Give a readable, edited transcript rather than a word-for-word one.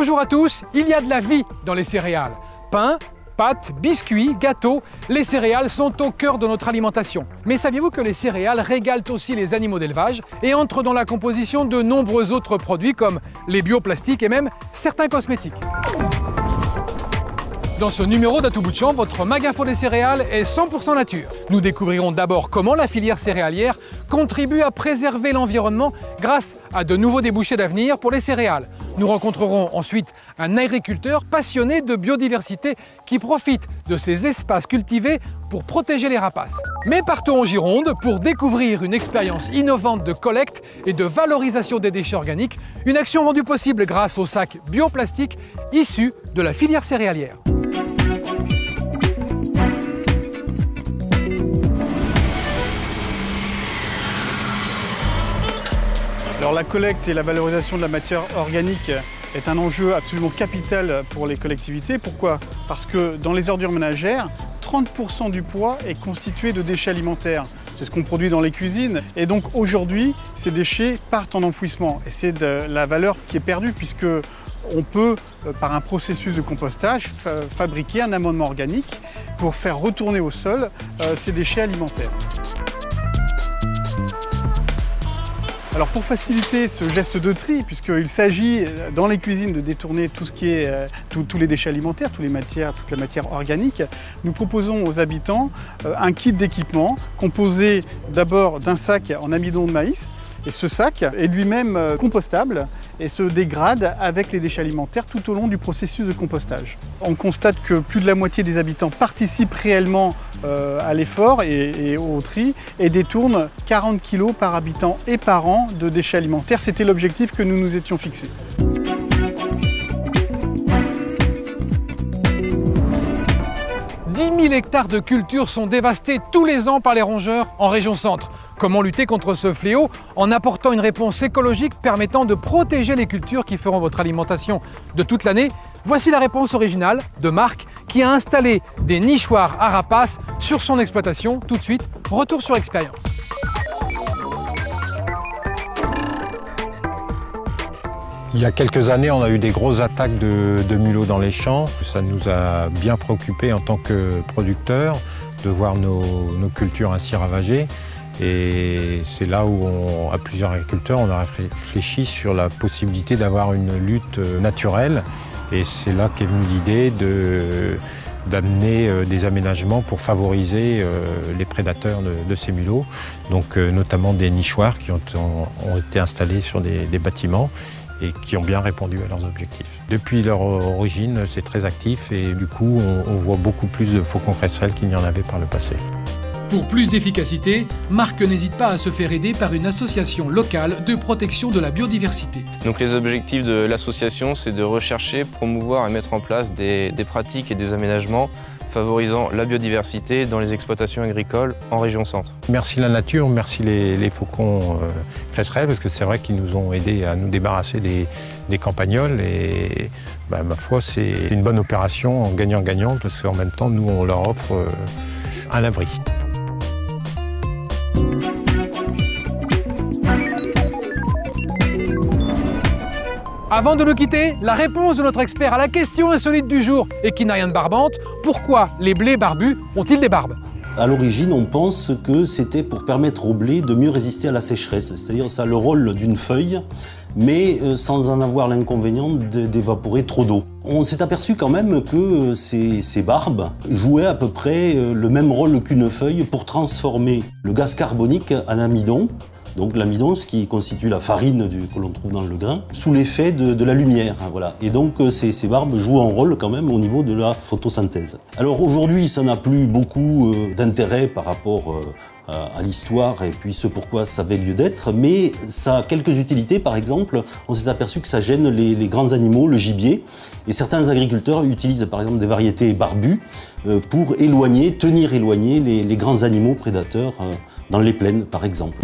Bonjour à tous, il y a de la vie dans les céréales. Pain, pâtes, biscuits, gâteaux, les céréales sont au cœur de notre alimentation. Mais saviez-vous que les céréales régalent aussi les animaux d'élevage et entrent dans la composition de nombreux autres produits comme les bioplastiques et même certains cosmétiques. Dans ce numéro d'À tout bout de champ, votre mag-info des céréales est 100% nature. Nous découvrirons d'abord comment la filière céréalière contribue à préserver l'environnement grâce à de nouveaux débouchés d'avenir pour les céréales. Nous rencontrerons ensuite un agriculteur passionné de biodiversité qui profite de ces espaces cultivés pour protéger les rapaces. Mais partons en Gironde pour découvrir une expérience innovante de collecte et de valorisation des déchets organiques, une action rendue possible grâce aux sacs bioplastiques issus de la filière céréalière. Alors la collecte et la valorisation de la matière organique est un enjeu absolument capital pour les collectivités. Pourquoi? Parce que dans les ordures ménagères, 30% du poids est constitué de déchets alimentaires. C'est ce qu'on produit dans les cuisines. Et donc aujourd'hui, ces déchets partent en enfouissement. Et c'est de la valeur qui est perdue puisque on peut, par un processus de compostage, fabriquer un amendement organique pour faire retourner au sol ces déchets alimentaires. Alors pour faciliter ce geste de tri, puisqu'il s'agit dans les cuisines de détourner tout ce qui est tous les déchets alimentaires, toute la matière organique, nous proposons aux habitants un kit d'équipement composé d'abord d'un sac en amidon de maïs. Et ce sac est lui-même compostable et se dégrade avec les déchets alimentaires tout au long du processus de compostage. On constate que plus de la moitié des habitants participent réellement à l'effort et au tri et détournent 40 kg par habitant et par an de déchets alimentaires. C'était l'objectif que nous nous étions fixés. « 10 000 hectares de cultures sont dévastés tous les ans par les rongeurs en région centre. Comment lutter contre ce fléau en apportant une réponse écologique permettant de protéger les cultures qui feront votre alimentation de toute l'année? Voici la réponse originale de Marc qui a installé des nichoirs à rapaces sur son exploitation. Tout de suite, retour sur expérience. Il y a quelques années, on a eu des grosses attaques de mulots dans les champs. Ça nous a bien préoccupés en tant que producteurs de voir nos cultures ainsi ravagées. Et c'est là où, à plusieurs agriculteurs, on a réfléchi sur la possibilité d'avoir une lutte naturelle. Et c'est là qu'est venue l'idée d'amener des aménagements pour favoriser les prédateurs de ces mulots. Donc notamment des nichoirs qui ont été installés sur des bâtiments et qui ont bien répondu à leurs objectifs. Depuis leur origine, c'est très actif et du coup, on voit beaucoup plus de faucons cresserelles qu'il n'y en avait par le passé. Pour plus d'efficacité, Marc n'hésite pas à se faire aider par une association locale de protection de la biodiversité. Donc les objectifs de l'association, c'est de rechercher, promouvoir et mettre en place des pratiques et des aménagements favorisant la biodiversité dans les exploitations agricoles en région centre. Merci la nature, merci les faucons cresserelles, parce que c'est vrai qu'ils nous ont aidés à nous débarrasser des campagnols et ma foi, c'est une bonne opération en gagnant-gagnant, parce qu'en même temps, nous, on leur offre un abri. Avant de nous quitter, la réponse de notre expert à la question insolite du jour et qui n'a rien de barbante, pourquoi les blés barbus ont-ils des barbes? À l'origine, on pense que c'était pour permettre au blé de mieux résister à la sécheresse, c'est-à-dire ça a le rôle d'une feuille, mais sans en avoir l'inconvénient d'évaporer trop d'eau. On s'est aperçu quand même que ces barbes jouaient à peu près le même rôle qu'une feuille pour transformer le gaz carbonique en amidon. Donc l'amidon, ce qui constitue la farine que l'on trouve dans le grain, sous l'effet de la lumière. Voilà. Et donc ces barbes jouent un rôle quand même au niveau de la photosynthèse. Alors aujourd'hui, ça n'a plus beaucoup d'intérêt par rapport à l'histoire et puis ce pourquoi ça avait lieu d'être, mais ça a quelques utilités. Par exemple, on s'est aperçu que ça gêne les grands animaux, le gibier, et certains agriculteurs utilisent par exemple des variétés barbues pour tenir éloignés les grands animaux prédateurs dans les plaines par exemple.